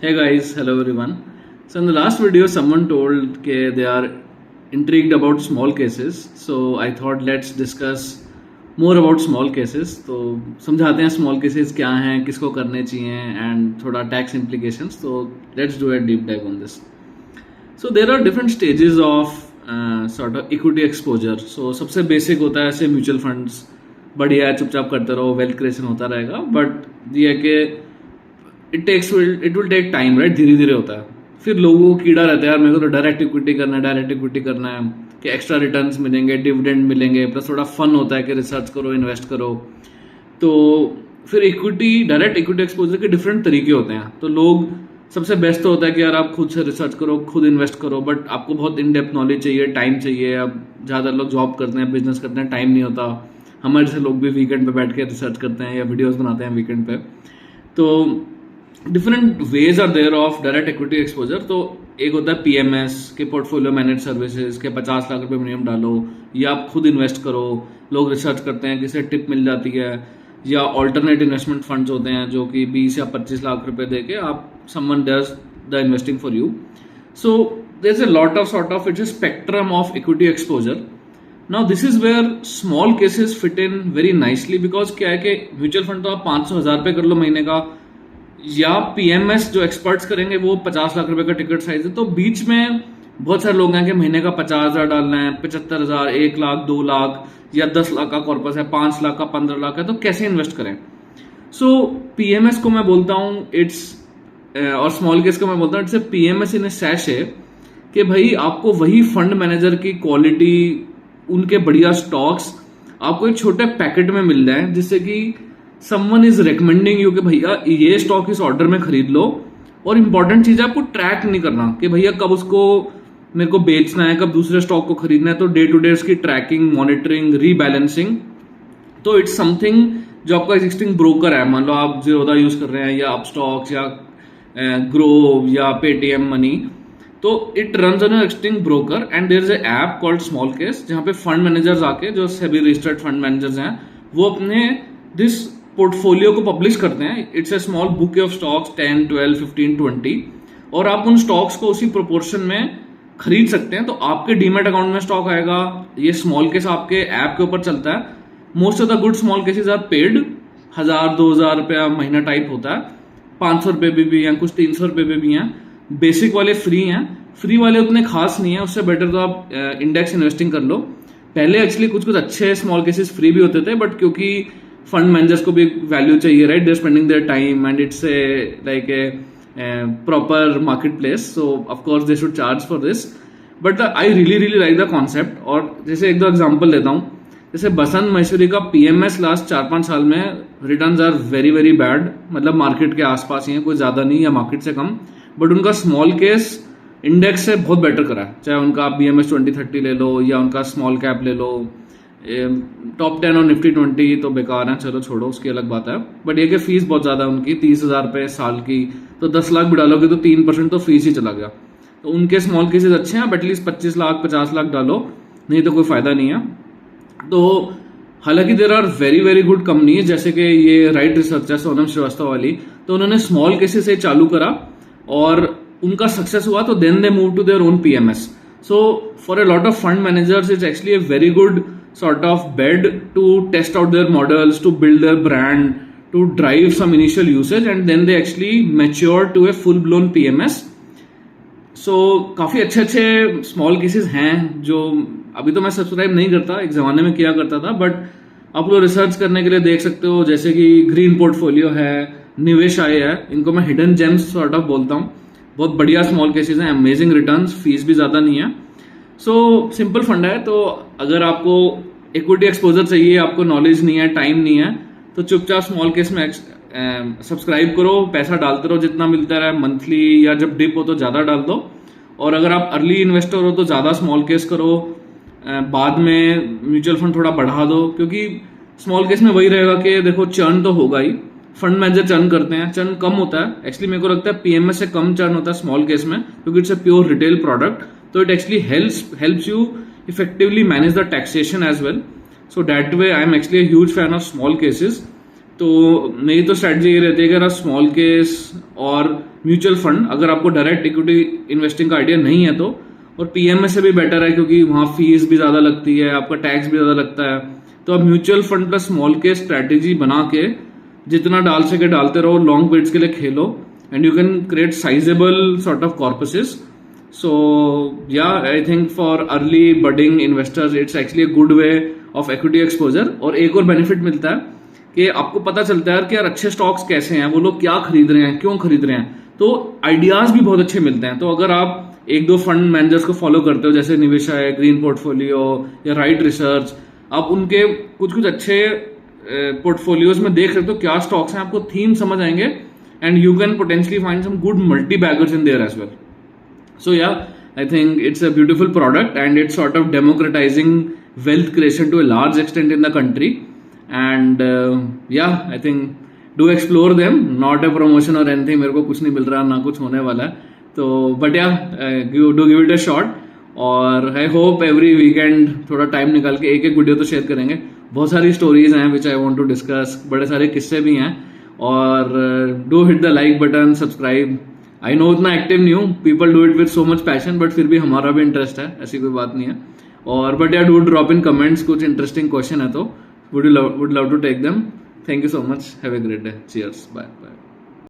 Hey guys, hello everyone. So in the last video, someone told that they are intrigued about small cases. So I thought let's discuss more about small cases. तो समझाते हैं small cases क्या हैं, किसको करने चाहिए and थोड़ा tax implications. So let's do a deep dive on this. So there are different stages of sort of equity exposure. So सबसे basic होता है ऐसे mutual funds, बढ़िया है चुपचाप करते रहो, wealth creation होता रहेगा. But ये है कि it will take time, right? धीरे धीरे होता है. फिर लोगों को कीड़ा रहता है यार, मेरे को तो डायरेक्ट इक्विटी करना है कि एक्स्ट्रा रिटर्न्स मिलेंगे, डिविडेंड मिलेंगे, प्लस थोड़ा फन होता है कि रिसर्च करो, इन्वेस्ट करो. तो फिर डायरेक्ट इक्विटी एक्सपोजर के डिफरेंट तरीके होते हैं. तो लोग सबसे बेस्ट तो होता है कि यार आप खुद से रिसर्च करो, खुद इन्वेस्ट करो, बट आपको बहुत इन डेप्थ नॉलेज चाहिए, टाइम चाहिए. अब ज़्यादा लोग जॉब करते हैं, बिजनेस करते हैं, टाइम नहीं होता. हमारे जैसे लोग भी वीकेंड पे बैठ के रिसर्च करते हैं या वीडियोस बनाते हैं वीकेंड पे. तो different ways are there of direct equity exposure. तो एक होता है पीएमएस के पोर्टफोलियो मैनेज सर्विसेज के 50 लाख रुपए मिनिमम डालो, या आप खुद इन्वेस्ट करो. लोग रिसर्च करते हैं, किसी टिप मिल जाती है. या ऑल्टरनेट इन्वेस्टमेंट फंड्स होते हैं जो कि 20 या 25 लाख रुपए दे के आप someone does the investing for you. So there is a lot of sort of it's a spectrum of equity exposure. Now this is where smallcases fit in very nicely, because क्या है कि mutual fund तो आप 500,000 रुपये कर लो महीने का, या पीएमएस जो एक्सपर्ट्स करेंगे वो 50 लाख रुपए का टिकट साइज है. तो बीच में बहुत सारे लोग हैं कि महीने का 50,000 डालना है, 75,000, 1 लाख, 2 लाख या 10 लाख का कॉर्पस है, 5 लाख का, 15 लाख है. तो कैसे इन्वेस्ट करें? सो पीएमएस को मैं बोलता हूँ इट्स, और स्मॉल केस को मैं बोलता हूँ it's a PMS in A sachet. कि भाई आपको वही फंड मैनेजर की क्वालिटी, उनके बढ़िया स्टॉक्स आपको एक छोटे पैकेट में मिल जाए, जिससे कि समवन इज रिकमेंडिंग यू कि भैया ये स्टॉक इस ऑर्डर में खरीद लो. और इंपॉर्टेंट चीज है आपको ट्रैक नहीं करना कि भैया कब उसको मेरे को बेचना है, कब दूसरे स्टॉक को खरीदना है. तो डे टू डे उसकी ट्रैकिंग, मॉनिटरिंग, रीबैलेंसिंग. तो इट्स समथिंग जो आपका एग्जिस्टिंग ब्रोकर है, मान लो आप जीरोधा यूज कर रहे हैं या अपस्टॉक्स या ग्रो या पेटीएम मनी, तो it runs on existing broker and there is a app called smallcase, जहां पे फंड मैनेजर्स आके, जो सेबी रजिस्टर्ड फंड मैनेजर्स हैं, वो अपने दिस पोर्टफोलियो को पब्लिश करते हैं. It's a small book of stocks, 10, 12, 15, 20, और आप उन स्टॉक्स को उसी प्रोपोर्शन में खरीद सकते हैं. तो आपके डीमेट अकाउंट में स्टॉक आएगा. ये स्मॉल केस आपके ऐप के ऊपर चलता है. Most of the good smallcases are paid, 1,000-2,000 रुपया महीना टाइप होता है. 500 रुपये भी हैं, कुछ 300 रुपये भी हैं. बेसिक वाले फ्री हैं. फ्री वाले उतने खास नहीं है, उससे बेटर तो आप इंडेक्स इन्वेस्टिंग कर लो. पहले एक्चुअली कुछ कुछ अच्छे स्मॉल केसेस फ्री भी होते थे, बट क्योंकि फंड मैनेजर्स को भी वैल्यू चाहिए, right? They're spending their time and it's a like a proper market place, so of course they should charge for this. But I really like the concept. और जैसे एक दो example देता हूँ. जैसे बसंत महेश्वरी का पीएमएस लास्ट 4-5 साल में returns are very very bad, मतलब मार्केट के आसपास ही है, कोई ज्यादा नहीं या मार्केट से कम. बट उनका स्मॉल केस इंडेक्स से बहुत बेटर करा है. चाहे उनका BMS 2030 ले लो या उनका स्मॉल कैप ले लो. टॉप 10 और निफ्टी 20 तो बेकार है, चलो छोड़ो, उसकी अलग बात है. बट ये कि फीस बहुत ज्यादा है उनकी, 30,000 रुपये साल की. तो 10 लाख भी डालोगे तो 3% तो फीस ही चला गया. तो उनके स्मॉल केसेस अच्छे हैं, बट एटलीस्ट 25 लाख 50 लाख डालो, नहीं तो कोई फायदा नहीं है. तो हालांकि there are very very good companies, जैसे कि ये राइट रिसर्च है सोनम श्रीवास्तव वाली. तो उन्होंने स्मॉल केसेस से चालू करा और उनका सक्सेस हुआ, तो then they move to their own PMS. So for a lot of fund managers it's actually a very good sort of bed to test out their models, to build their brand, to drive some initial usage, and then they actually mature to a full blown PMS. So काफी अच्छे अच्छे small cases हैं जो अभी तो मैं subscribe नहीं करता, एक जमाने में किया करता था, बट आप लोग रिसर्च करने के लिए देख सकते हो. जैसे कि ग्रीन पोर्टफोलियो है, निवेश आय है, इनको मैं हिडन जेम्स सॉर्ट ऑफ बोलता हूँ. बहुत बढ़िया स्मॉल केसेस हैं, अमेजिंग रिटर्न्स, फीस भी ज्यादा नहीं है. सो सिंपल फंड है. तो अगर आपको इक्विटी एक्सपोजर चाहिए, आपको नॉलेज नहीं है, टाइम नहीं है, तो चुपचाप स्मॉल केस में सब्सक्राइब करो, पैसा डालते रहो जितना मिलता रहे मंथली, या जब डिप हो तो ज़्यादा डाल दो. और अगर आप अर्ली इन्वेस्टर हो तो ज़्यादा स्मॉल केस करो, बाद में म्यूचुअल फंड थोड़ा बढ़ा दो. क्योंकि स्मॉल केस में वही रहेगा कि देखो चर्न तो होगा ही, फंड मैनेजर चर्न करते हैं, चर्न कम होता है. एक्चुअली मेरे को लगता है पीएमएस से कम चर्न होता है स्मॉल केस में, क्योंकि it's a pure retail product. तो it actually helps you effectively manage the taxation as well. So that way I am actually a huge fan of small cases. तो मेरी तो strategy ये रहती है कि अगर स्मॉल केस और म्यूचुअल फंड, अगर आपको डायरेक्ट इक्विटी इन्वेस्टिंग का आइडिया नहीं है तो। और पीएमएस से भी बेटर है क्योंकि वहाँ फीस भी ज़्यादा लगती है, आपका टैक्स भी ज़्यादा लगता है। तो आप म्यूचुअल फंड प्लस स्मॉल के स्ट्रैटेजी बना के जितना डाल सके डालते रहो, लॉन्ग पीरियड्स के लिए खेलो, and you can create sizeable sort of corpses. So yeah, I think for early budding investors it's actually a good way of equity exposure। और एक और बेनिफिट मिलता है कि आपको पता चलता है कि यार अच्छे स्टॉक्स कैसे हैं, वो लोग क्या खरीद रहे हैं, क्यों खरीद रहे हैं, तो आइडियाज भी बहुत अच्छे मिलते हैं। तो अगर आप एक दो फंड मैनेजर्स को फॉलो करते हो, जैसे निवेशा है, ग्रीन पोर्टफोलियो या राइट रिसर्च, आप उनके कुछ कुछ अच्छे पोर्टफोलियोज में देख सकते हो क्या स्टॉक्स हैं, आपको थीम समझ आएंगे, and you can potentially find some good multibaggers in there as well. So yeah, I think it's a beautiful product and it's sort of democratizing wealth creation to a large extent in the country, and yeah, I think do explore them, not a promotion or anything, मेरे को कुछ नहीं मिल रहा ना कुछ होने वाला है तो, but yeah, do give it a shot। और I hope every weekend थोड़ा टाइम निकाल के एक एक वीडियो तो शेयर करेंगे। बहुत सारी स्टोरीज हैं which I want to discuss, बड़े सारे किस्से भी हैं, और do hit the like button, subscribe। I know उतना एक्टिव नहीं हूँ, people do it with so much passion, but फिर भी हमारा भी इंटरेस्ट है, ऐसी कोई बात नहीं है। और बट यार डू ड्रॉप इन कमेंट्स, कुछ इंटरेस्टिंग क्वेश्चन है तो would love to take them. Thank you so much, have a great day, cheers, bye bye.